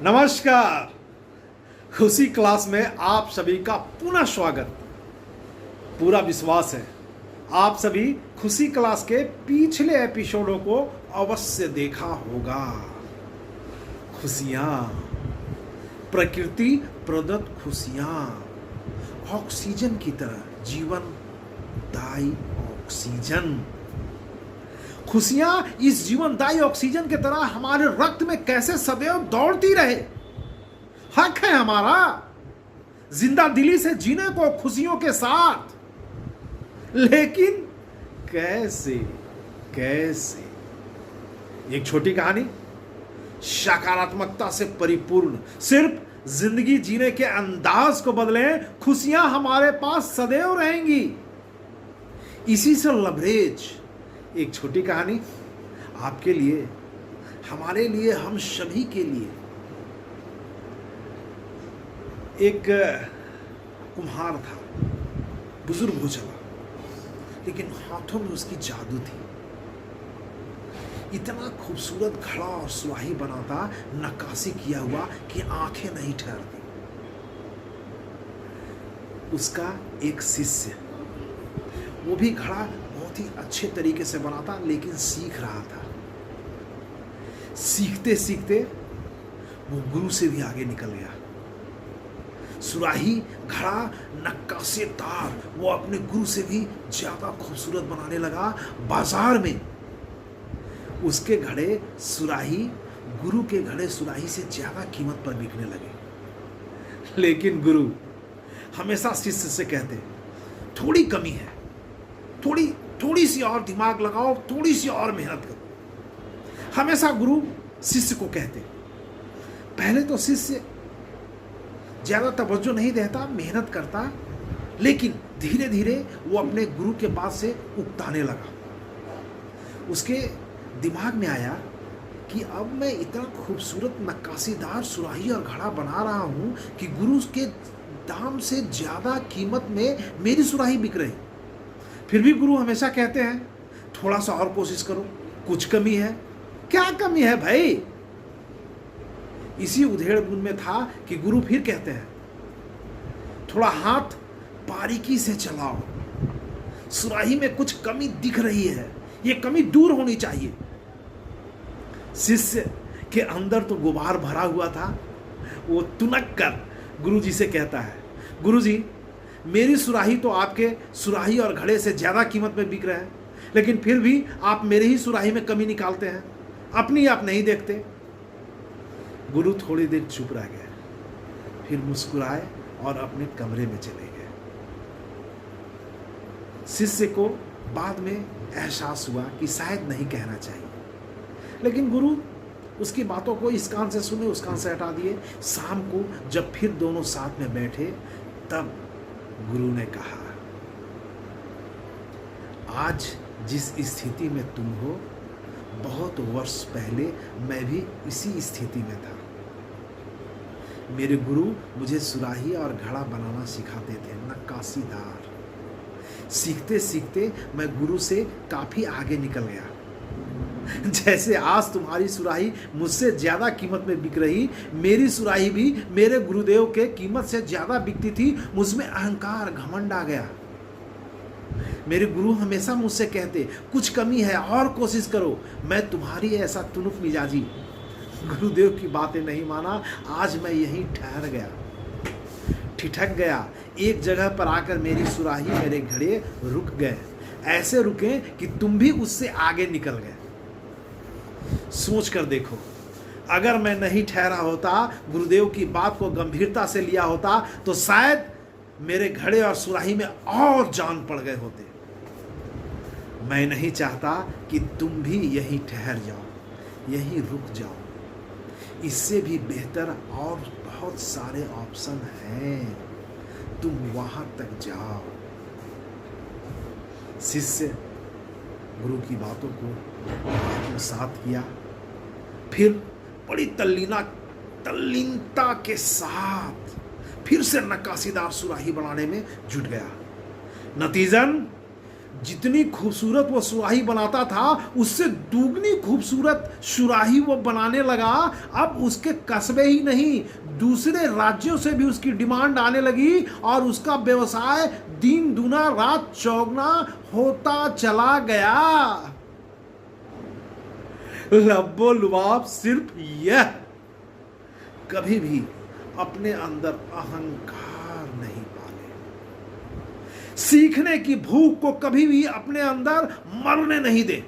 नमस्कार। खुशी क्लास में आप सभी का पुनः स्वागत। पूरा विश्वास है आप सभी खुशी क्लास के पिछले एपिसोडों को अवश्य देखा होगा। खुशियां, प्रकृति प्रदत्त खुशियां ऑक्सीजन की तरह, जीवन दायी ऑक्सीजन। खुशियां इस जीवनदायी ऑक्सीजन की तरह हमारे रक्त में कैसे सदैव दौड़ती रहे। हक है हमारा जिंदा दिली से जीने को खुशियों के साथ, लेकिन कैसे कैसे। एक छोटी कहानी, सकारात्मकता से परिपूर्ण, सिर्फ जिंदगी जीने के अंदाज को बदलें, खुशियां हमारे पास सदैव रहेंगी। इसी से लवरेज एक छोटी कहानी आपके लिए, हमारे लिए, हम सभी के लिए। एक कुम्हार था, बुजुर्ग हो चला, लेकिन हाथों में उसकी जादू थी। इतना खूबसूरत घड़ा और सुराही बनाता, नक्काशी किया हुआ कि आंखें नहीं ठहरती। उसका एक शिष्य, वो भी घड़ा बहुत ही अच्छे तरीके से बनाता, लेकिन सीख रहा था। सीखते सीखते वो गुरु से भी आगे निकल गया। सुराही, घड़ा, नक्काशीदार, वो अपने गुरु से भी ज्यादा खूबसूरत बनाने लगा। बाजार में उसके घड़े सुराही गुरु के घड़े सुराही से ज्यादा कीमत पर बिकने लगे। लेकिन गुरु हमेशा शिष्य से कहते, थोड़ी कमी है, थोड़ी सी और दिमाग लगाओ, थोड़ी सी और मेहनत करो। हमेशा गुरु शिष्य को कहते। पहले तो शिष्य ज्यादा तवज्जो नहीं देता, मेहनत करता, लेकिन धीरे धीरे वो अपने गुरु के बात से उकताने लगा। उसके दिमाग में आया कि अब मैं इतना खूबसूरत नक्काशीदार सुराही और घड़ा बना रहा हूं कि गुरु के दाम से ज्यादा कीमत में मेरी सुराही बिक रही। फिर भी गुरु हमेशा कहते हैं, थोड़ा सा और कोशिश करो, कुछ कमी है। क्या कमी है भाई? इसी उधेड़-बुन में था कि गुरु फिर कहते हैं, थोड़ा हाथ बारीकी से चलाओ, सुराही में कुछ कमी दिख रही है, ये कमी दूर होनी चाहिए। शिष्य के अंदर तो गुबार भरा हुआ था। वो तुनक कर गुरु जी से कहता है, गुरु जी, मेरी सुराही तो आपके सुराही और घड़े से ज्यादा कीमत में बिक रहे हैं, लेकिन फिर भी आप मेरे ही सुराही में कमी निकालते हैं, अपनी आप नहीं देखते। गुरु थोड़ी देर चुप रह गए, फिर मुस्कुराए और अपने कमरे में चले गए। शिष्य को बाद में एहसास हुआ कि शायद नहीं कहना चाहिए, लेकिन गुरु उसकी बातों को इस कान से सुने, उस कान से हटा दिए। शाम को जब फिर दोनों साथ में बैठे, तब गुरु ने कहा, आज जिस स्थिति में तुम हो, बहुत वर्ष पहले मैं भी इसी स्थिति में था। मेरे गुरु मुझे सुराही और घड़ा बनाना सिखाते थे, नक्काशीदार। सीखते सीखते मैं गुरु से काफी आगे निकल गया। जैसे आज तुम्हारी सुराही मुझसे ज्यादा कीमत में बिक रही, मेरी सुराही भी मेरे गुरुदेव के कीमत से ज्यादा बिकती थी। मुझमें अहंकार, घमंड आ गया। मेरे गुरु हमेशा मुझसे कहते, कुछ कमी है और कोशिश करो। मैं तुम्हारी ऐसा तुनुक मिजाजी, गुरुदेव की बातें नहीं माना। आज मैं यहीं ठहर गया, ठिठक गया। एक जगह पर आकर मेरी सुराही, मेरे घड़े रुक गए। ऐसे रुके कि तुम भी उससे आगे निकल गए। सोच कर देखो, अगर मैं नहीं ठहरा होता, गुरुदेव की बात को गंभीरता से लिया होता, तो शायद मेरे घड़े और सुराही में और जान पड़ गए होते। मैं नहीं चाहता कि तुम भी यहीं ठहर जाओ, यहीं रुक जाओ। इससे भी बेहतर और बहुत सारे ऑप्शन हैं, तुम वहां तक जाओ। शिष्य गुरु की बातों को आत्मसात किया, फिर बड़ी तल्लीनता के साथ फिर से नक्काशीदार सुराही बनाने में जुट गया। नतीजन जितनी खूबसूरत वो सुराही बनाता था उससे दुगनी खूबसूरत सुराही वो बनाने लगा। अब उसके कस्बे ही नहीं, दूसरे राज्यों से भी उसकी डिमांड आने लगी और उसका व्यवसाय दिन दुना रात चौगुना होता चला गया। लब्बो लुबाब सिर्फ यह, कभी भी अपने अंदर अहंकार नहीं पाले, सीखने की भूख को कभी भी अपने अंदर मरने नहीं दे।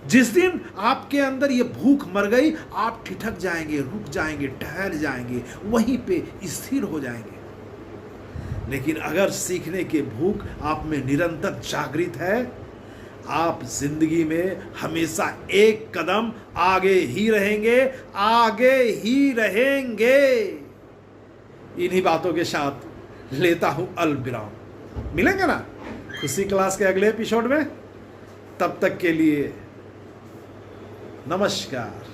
जिस दिन आपके अंदर ये भूख मर गई, आप ठिठक जाएंगे, रुक जाएंगे, ठहर जाएंगे, वहीं पे स्थिर हो जाएंगे। लेकिन अगर सीखने की भूख आप में निरंतर जागृत है, आप जिंदगी में हमेशा एक कदम आगे ही रहेंगे, आगे ही रहेंगे। इन्हीं बातों के साथ लेता हूं अलविराम। मिलेंगे ना खुशी क्लास के अगले एपिसोड में, तब तक के लिए नमस्कार।